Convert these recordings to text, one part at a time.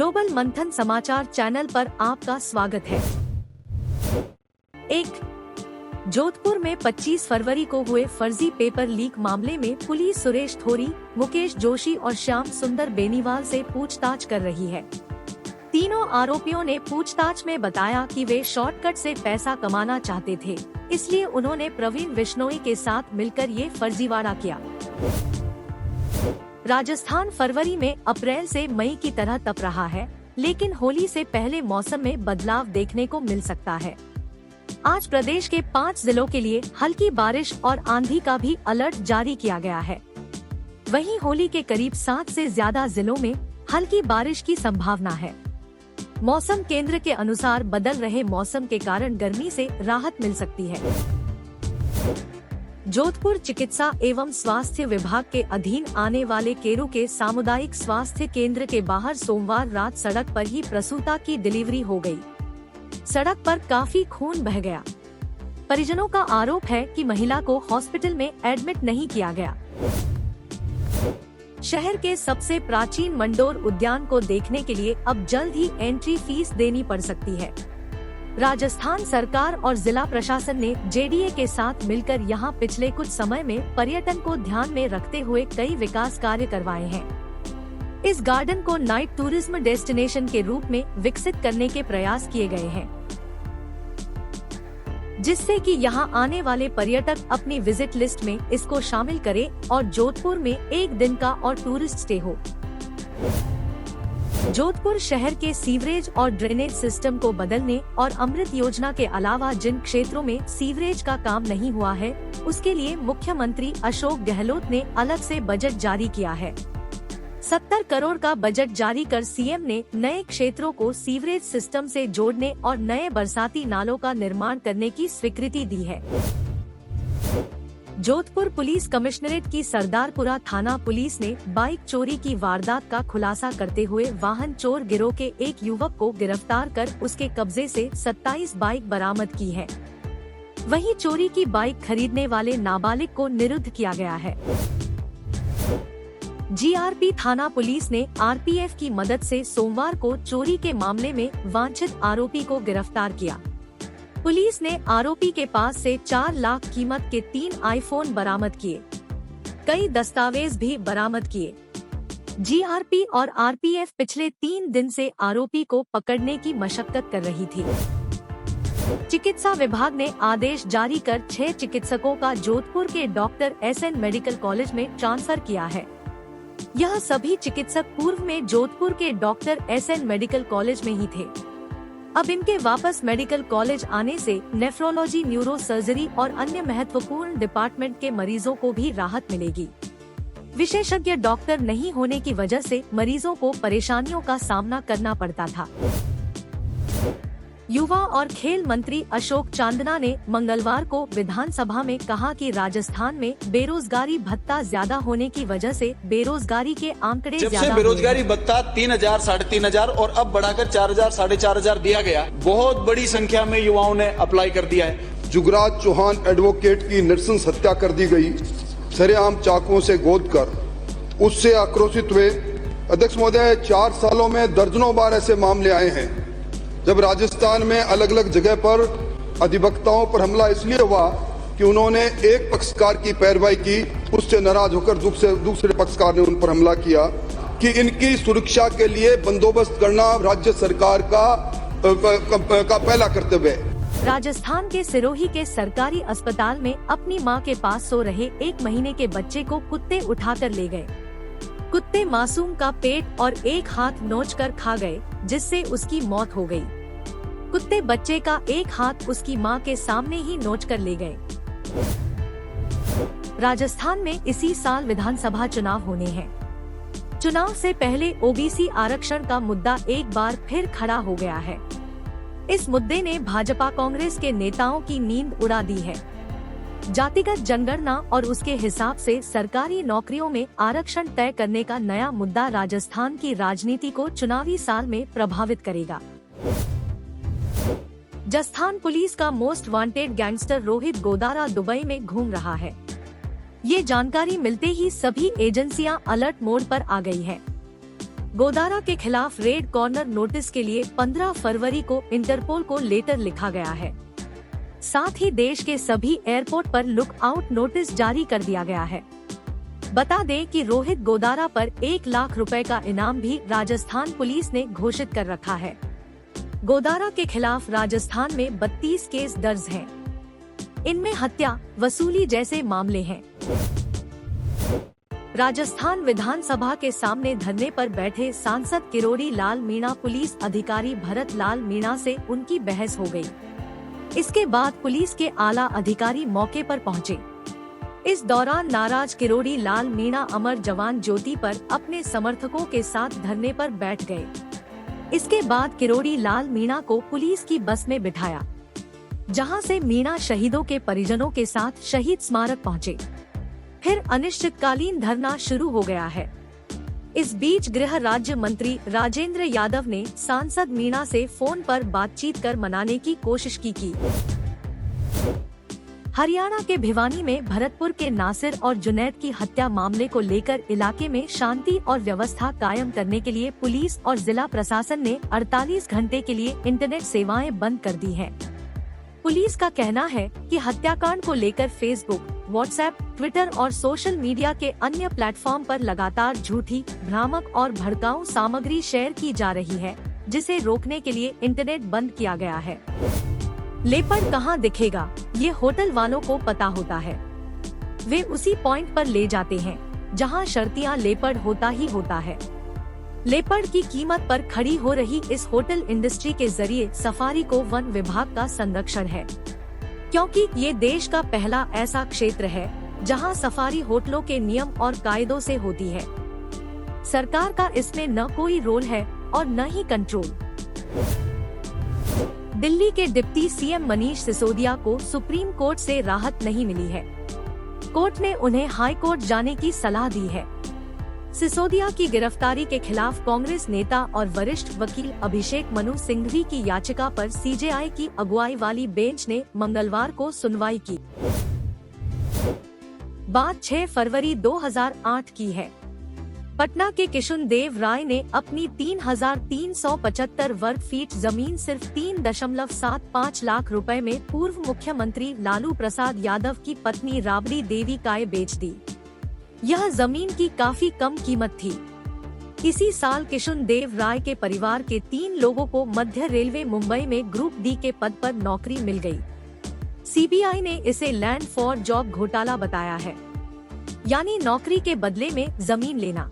Global मंथन समाचार channel पर आपका स्वागत है। जोधपुर में 25 फरवरी को हुए फर्जी पेपर लीक मामले में पुलिस सुरेश थोरी, मुकेश जोशी और श्याम सुंदर बेनीवाल से पूछताछ कर रही है। तीनों आरोपियों ने पूछताछ में बताया कि वे शॉर्टकट से पैसा कमाना चाहते थे, इसलिए उन्होंने प्रवीण बिश्नोई के साथ मिलकर ये फर्जीवाड़ा किया। राजस्थान फरवरी में अप्रैल से मई की तरह तप रहा है, लेकिन होली से पहले मौसम में बदलाव देखने को मिल सकता है। आज प्रदेश के 5 जिलों के लिए हल्की बारिश और आंधी का भी अलर्ट जारी किया गया है। वहीं होली के करीब 7 से ज्यादा जिलों में हल्की बारिश की संभावना है। मौसम केंद्र के अनुसार बदल रहे मौसम के कारण गर्मी से राहत मिल सकती है। जोधपुर चिकित्सा एवं स्वास्थ्य विभाग के अधीन आने वाले केरू के सामुदायिक स्वास्थ्य केंद्र के बाहर सोमवार रात सड़क पर ही प्रसूता की डिलीवरी हो गई। सड़क पर काफी खून बह गया। परिजनों का आरोप है कि महिला को हॉस्पिटल में एडमिट नहीं किया गया। शहर के सबसे प्राचीन मंडोर उद्यान को देखने के लिए अब जल्द ही एंट्री फीस देनी पड़ सकती है। राजस्थान सरकार और जिला प्रशासन ने जेडीए के साथ मिलकर यहां पिछले कुछ समय में पर्यटन को ध्यान में रखते हुए कई विकास कार्य करवाए हैं। इस गार्डन को नाइट टूरिज्म डेस्टिनेशन के रूप में विकसित करने के प्रयास किए गए हैं, जिससे कि यहां आने वाले पर्यटक अपनी विजिट लिस्ट में इसको शामिल करें और जोधपुर में एक दिन का और टूरिस्ट स्टे हो। जोधपुर शहर के सीवरेज और ड्रेनेज सिस्टम को बदलने और अमृत योजना के अलावा जिन क्षेत्रों में सीवरेज का काम नहीं हुआ है, उसके लिए मुख्यमंत्री अशोक गहलोत ने अलग से बजट जारी किया है। 70 करोड़ का बजट जारी कर सीएम ने नए क्षेत्रों को सीवरेज सिस्टम से जोड़ने और नए बरसाती नालों का निर्माण करने की स्वीकृति दी है। जोधपुर पुलिस कमिश्नरेट की सरदारपुरा थाना पुलिस ने बाइक चोरी की वारदात का खुलासा करते हुए वाहन चोर गिरोह के एक युवक को गिरफ्तार कर उसके कब्जे से 27 बाइक बरामद की है। वहीं चोरी की बाइक खरीदने वाले नाबालिग को निरुद्ध किया गया है। जीआरपी थाना पुलिस ने आरपीएफ की मदद से सोमवार को चोरी के मामले में वांछित आरोपी को गिरफ्तार किया। पुलिस ने आरोपी के पास से 4 लाख कीमत के 3 आईफोन बरामद किए। कई दस्तावेज भी बरामद किए। जीआरपी और आरपीएफ पिछले 3 दिन से आरोपी को पकड़ने की मशक्कत कर रही थी। चिकित्सा विभाग ने आदेश जारी कर 6 चिकित्सकों का जोधपुर के डॉक्टर एसएन मेडिकल कॉलेज में ट्रांसफर किया है। यह सभी चिकित्सक पूर्व में जोधपुर के डॉक्टर एसएन मेडिकल कॉलेज में ही थे। अब इनके वापस मेडिकल कॉलेज आने से नेफ्रोलॉजी, न्यूरो सर्जरी और अन्य महत्वपूर्ण डिपार्टमेंट के मरीजों को भी राहत मिलेगी। विशेषज्ञ डॉक्टर नहीं होने की वजह से मरीजों को परेशानियों का सामना करना पड़ता था। युवा और खेल मंत्री अशोक चांदना ने मंगलवार को विधानसभा में कहा कि राजस्थान में बेरोजगारी भत्ता ज्यादा होने की वजह से बेरोजगारी के आंकड़े जब से बेरोजगारी भत्ता 3,000, 3,500 और अब बढ़ाकर 4,000, 4,500 दिया गया, बहुत बड़ी संख्या में युवाओं ने अप्लाई कर दिया है। जुगराज चौहान एडवोकेट की नृशंस हत्या कर दी गई, सरेआम चाकुओं से गोद कर। उससे आक्रोशित हुए अध्यक्ष महोदय, 4 सालों में दर्जनों बार ऐसे मामले आए हैं जब राजस्थान में अलग अलग जगह पर अधिवक्ताओं पर हमला इसलिए हुआ कि उन्होंने एक पक्षकार की पैरवाई की, उससे नाराज होकर दूसरे पक्षकार ने उन पर हमला किया कि इनकी सुरक्षा के लिए बंदोबस्त करना राज्य सरकार का पहला कर्तव्य है। राजस्थान के सिरोही के सरकारी अस्पताल में अपनी मां के पास सो रहे 1 महीने के बच्चे को कुत्ते उठाकर ले गए। कुत्ते मासूम का पेट और एक हाथ नोचकर खा गए, जिससे उसकी मौत हो गई। कुत्ते बच्चे का एक हाथ उसकी मां के सामने ही नोचकर ले गए। राजस्थान में इसी साल विधानसभा चुनाव होने हैं। चुनाव से पहले ओबीसी आरक्षण का मुद्दा एक बार फिर खड़ा हो गया है। इस मुद्दे ने भाजपा कांग्रेस के नेताओं की नींद उड़ा दी है। जातिगत जनगणना और उसके हिसाब से सरकारी नौकरियों में आरक्षण तय करने का नया मुद्दा राजस्थान की राजनीति को चुनावी साल में प्रभावित करेगा। राजस्थान पुलिस का most wanted gangster Rohit Godara Dubai में घूम रहा है। ये जानकारी मिलते ही सभी एजेंसियां अलर्ट मोड पर आ गई है। गोदारा के खिलाफ रेड कॉर्नर नोटिस के लिए 15 फरवरी को इंटरपोल को लेटर लिखा गया है। साथ ही देश के सभी एयरपोर्ट पर लुकआउट नोटिस जारी कर दिया गया है। बता दें कि रोहित गोदारा पर 1 लाख रुपए का इनाम भी राजस्थान पुलिस ने घोषित कर रखा है। गोदारा के खिलाफ राजस्थान में 32 केस दर्ज हैं। इनमें हत्या, वसूली जैसे मामले हैं। राजस्थान विधानसभा के सामने धरने पर बैठे सांसद किरोड़ी लाल मीणा पुलिस अधिकारी भरत लाल मीणा से उनकी बहस हो गई। इसके बाद पुलिस के आला अधिकारी मौके पर पहुंचे। इस दौरान नाराज किरोड़ी लाल मीणा अमर जवान ज्योति पर अपने समर्थकों के साथ धरने पर बैठ गए। इसके बाद किरोड़ी लाल मीणा को पुलिस की बस में बिठाया, जहां से मीणा शहीदों के परिजनों के साथ शहीद स्मारक पहुंचे। फिर अनिश्चितकालीन धरना शुरू हो गया है। इस बीच गृह राज्य मंत्री राजेंद्र यादव ने सांसद मीणा से फोन पर बातचीत कर मनाने की कोशिश की। हरियाणा के भिवानी में भरतपुर के नासिर और जुनैद की हत्या मामले को लेकर इलाके में शांति और व्यवस्था कायम करने के लिए पुलिस और जिला प्रशासन ने 48 घंटे के लिए इंटरनेट सेवाएं बंद कर दी हैं। पुलिस का कहना है कि हत्याकांड को लेकर फेसबुक, व्हाट्सएप, ट्विटर और सोशल मीडिया के अन्य प्लेटफॉर्म पर लगातार झूठी, भ्रामक और भड़काऊ सामग्री शेयर की जा रही है, जिसे रोकने के लिए इंटरनेट बंद किया गया है। लेपर्ड कहाँ दिखेगा, ये होटल वालों को पता होता है। वे उसी पॉइंट पर ले जाते हैं जहां शर्तियां लेपर्ड होता ही होता है। लेपर्ड की कीमत पर खड़ी हो रही इस होटल इंडस्ट्री के जरिए सफारी को वन विभाग का संरक्षण है, क्योंकि ये देश का पहला ऐसा क्षेत्र है जहां सफारी होटलों के नियम और कायदों से होती है। सरकार का इसमें न कोई रोल है और न ही कंट्रोल। दिल्ली के डिप्टी सीएम मनीष सिसोदिया को सुप्रीम कोर्ट से राहत नहीं मिली है। कोर्ट ने उन्हें हाई कोर्ट जाने की सलाह दी है। सिसोदिया की गिरफ्तारी के खिलाफ कांग्रेस नेता और वरिष्ठ वकील अभिषेक मनु सिंघवी की याचिका पर सीजेआई की अगुवाई वाली बेंच ने मंगलवार को सुनवाई की। बात 6 फरवरी 2008 की है। पटना के किशुन देव राय ने अपनी 3,375 वर्ग फीट जमीन सिर्फ 3.75 लाख रुपए में पूर्व मुख्यमंत्री लालू प्रसाद यादव की पत्नी राबड़ी देवी को बेच दी। यह जमीन की काफी कम कीमत थी। इसी साल किशुन देव राय के परिवार के 3 लोगों को मध्य रेलवे मुंबई में ग्रुप डी के पद पर नौकरी मिल गई। सीबीआई ने इसे लैंड फॉर जॉब घोटाला बताया है, यानी नौकरी के बदले में जमीन लेना।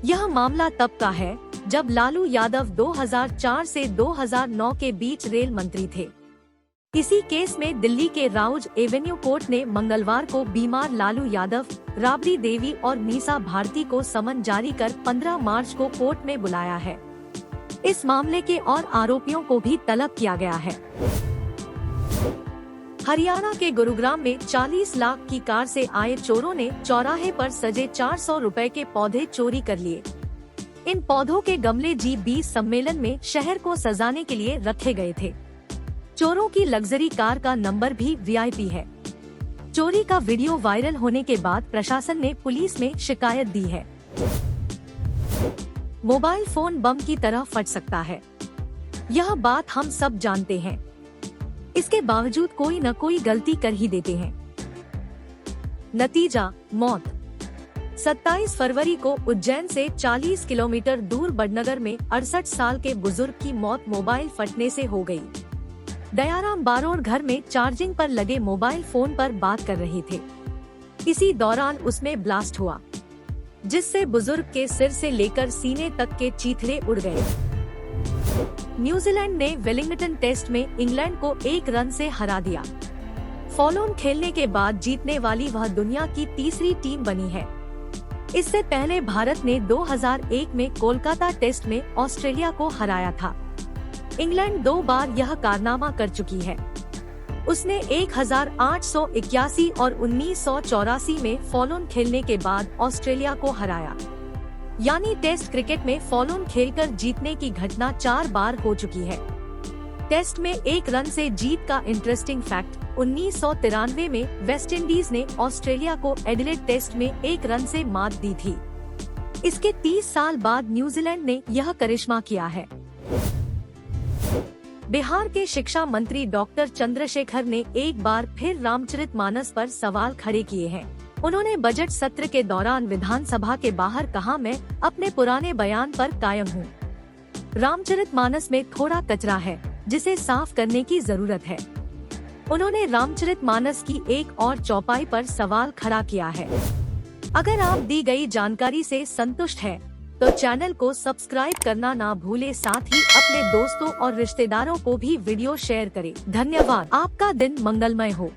यह मामला तब का है जब लालू यादव 2004 से 2009 के बीच रेल मंत्री थे। इसी केस में दिल्ली के राउज एवेन्यू कोर्ट ने मंगलवार को बीमार लालू यादव, राबड़ी देवी और मीसा भारती को समन जारी कर 15 मार्च को कोर्ट में बुलाया है। इस मामले के और आरोपियों को भी तलब किया गया है। हरियाणा के गुरुग्राम में 40 लाख की कार से आए चोरों ने चौराहे पर सजे 400 रुपए के पौधे चोरी कर लिए। इन पौधों के गमले G20 सम्मेलन में शहर को सजाने के लिए रखे गए थे। चोरों की लग्जरी कार का नंबर भी VIP है। चोरी का वीडियो वायरल होने के बाद प्रशासन ने पुलिस में शिकायत दी है। मोबाइल फोन बम की तरह फट सकता है, यह बात हम सब जानते हैं। इसके बावजूद कोई न कोई गलती कर ही देते हैं। नतीजा मौत। 27 फरवरी को उज्जैन से 40 किलोमीटर दूर बड़नगर में 68 साल के बुजुर्ग की मौत मोबाइल फटने से हो गई। दयाराम बारोड़ घर में चार्जिंग पर लगे मोबाइल फोन पर बात कर रहे थे। इसी दौरान उसमें ब्लास्ट हुआ, जिससे बुजुर्ग के सिर से लेकर सीने तक के चीथड़े उड़ गए। न्यूजीलैंड ने वेलिंगटन टेस्ट में इंग्लैंड को 1 रन से हरा दिया। फॉलोन खेलने के बाद जीतने वाली वह दुनिया की तीसरी टीम बनी है। इससे पहले भारत ने 2001 में कोलकाता टेस्ट में ऑस्ट्रेलिया को हराया था। इंग्लैंड 2 बार यह कारनामा कर चुकी है। उसने 1881 और 1984 में फॉलोन खेलने के बाद ऑस्ट्रेलिया को हराया। यानी टेस्ट क्रिकेट में फॉलोन खेलकर जीतने की घटना 4 बार हो चुकी है। टेस्ट में 1 रन से जीत का इंटरेस्टिंग फैक्ट, 1993 में वेस्ट इंडीज ने ऑस्ट्रेलिया को एडिलेड टेस्ट में 1 रन से मात दी थी। इसके 30 साल बाद न्यूजीलैंड ने यह करिश्मा किया है। बिहार के शिक्षा मंत्री डॉक्टर चंद्रशेखर ने एक बार फिर रामचरितमानस पर सवाल खड़े किए हैं। उन्होंने बजट सत्र के दौरान विधानसभा के बाहर कहा, मैं अपने पुराने बयान पर कायम हूँ। रामचरितमानस में थोड़ा कचरा है जिसे साफ करने की जरूरत है। उन्होंने रामचरितमानस की एक और चौपाई पर सवाल खड़ा किया है। अगर आप दी गई जानकारी से संतुष्ट हैं, तो चैनल को सब्सक्राइब करना ना भूले, साथ ही अपने दोस्तों और रिश्तेदारों को भी वीडियो शेयर करें। धन्यवाद। आपका दिन मंगलमय हो।